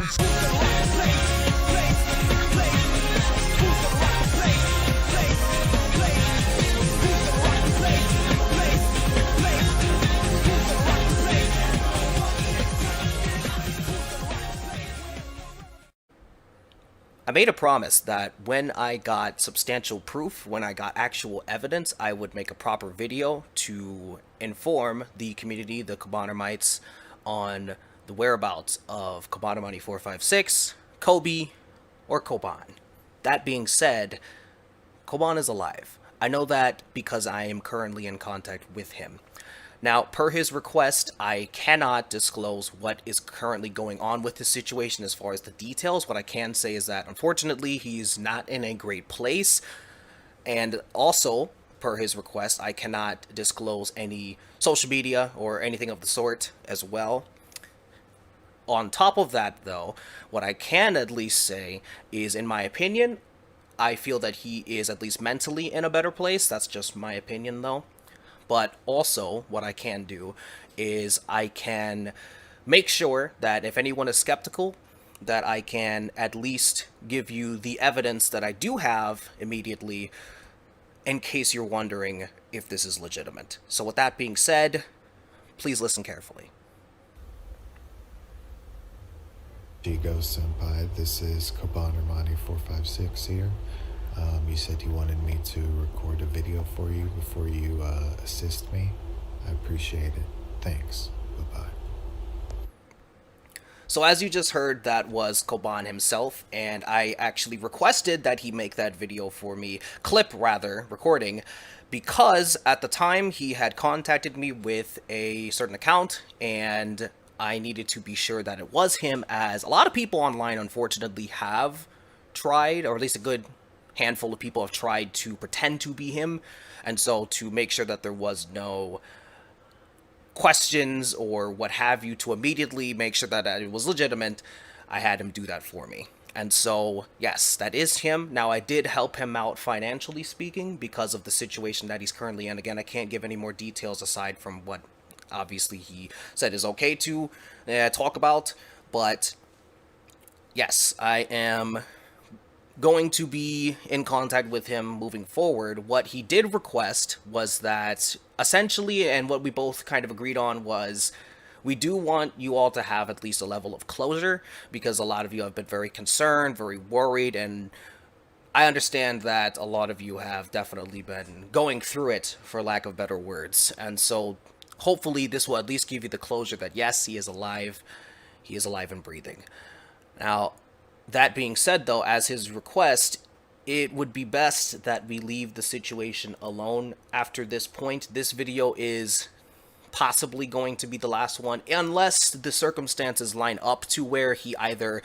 I made a promise that when I got substantial proof, when I got actual evidence, I would make a proper video to inform the community, the Cobanermites, on the whereabouts of Cobanermani456, Cobi, or Coban. That being said, Coban is alive. I know that because I am currently in contact with him. Now, per his request, I cannot disclose what is currently going on with his situation as far as the details. What I can say is that, unfortunately, he's not in a great place. And also, per his request, I cannot disclose any social media or anything of the sort as well. On top of that, though, what I can at least say is, in my opinion, I feel that he is at least mentally in a better place. That's just my opinion, though. But also, what I can do is I can make sure that if anyone is skeptical, that I can at least give you the evidence that I do have immediately, in case you're wondering if this is legitimate. So with that being said, please listen carefully. Jigo Senpai, this is Cobanermani456 here. You said you wanted me to record a video for you before you assist me. I appreciate it. Thanks. Bye-bye. So as you just heard, that was Coban himself, and I actually requested that he make that video for me, recording, because at the time he had contacted me with a certain account, and I needed to be sure that it was him, as a lot of people online unfortunately have tried, or at least a good handful of people have tried to pretend to be him, and so to make sure that there was no questions or what have you, to immediately make sure that it was legitimate, I had him do that for me. And so, yes, that is him. Now, I did help him out financially speaking because of the situation that he's currently in. Again, I can't give any more details aside from what obviously he said is okay to talk about, but yes, I am going to be in contact with him moving forward. What he did request was that, essentially, and what we both kind of agreed on, was we do want you all to have at least a level of closure, because a lot of you have been very concerned, very worried, and I understand that a lot of you have definitely been going through it, for lack of better words. And so hopefully this will at least give you the closure that yes, he is alive and breathing. Now, that being said, though, as his request, it would be best that we leave the situation alone after this point. This video is possibly going to be the last one, unless the circumstances line up to where he either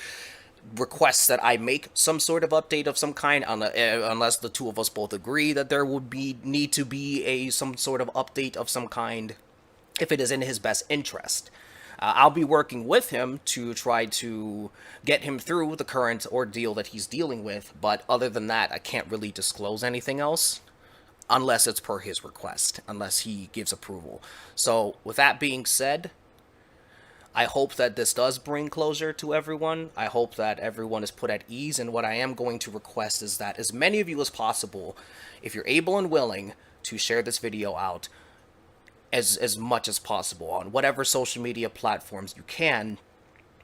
requests that I make some sort of update of some kind, unless the two of us both agree that there would need to be some sort of update of some kind, if it is in his best interest. I'll be working with him to try to get him through the current ordeal that he's dealing with, but other than that, I can't really disclose anything else unless it's per his request, unless he gives approval. So, with that being said, I hope that this does bring closure to everyone. I hope that everyone is put at ease, and what I am going to request is that as many of you as possible, if you're able and willing, to share this video out as much as possible on whatever social media platforms you can,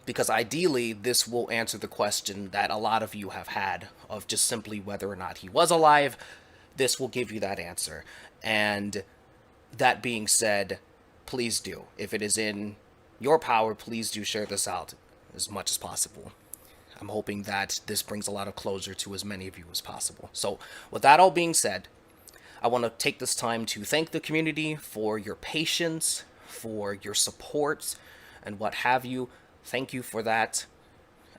because ideally this will answer the question that a lot of you have had of just simply whether or not he was alive. This will give you that answer. And that being said, please do, if it is in your power, please do share this out as much as possible. I'm hoping that this brings a lot of closure to as many of you as possible. So with that all being said, I want to take this time to thank the community for your patience, for your support, and what have you. Thank you for that.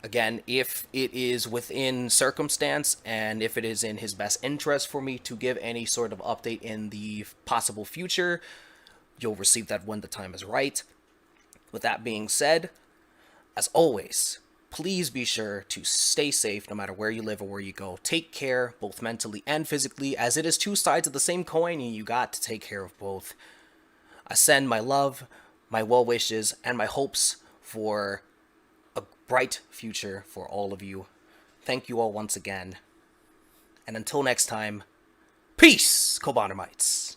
Again, if it is within circumstance and if it is in his best interest for me to give any sort of update in the possible future, you'll receive that when the time is right. With that being said, as always, please be sure to stay safe no matter where you live or where you go. Take care, both mentally and physically, as it is two sides of the same coin and you got to take care of both. I send my love, my well wishes, and my hopes for a bright future for all of you. Thank you all once again. And until next time, peace, Cobanermites.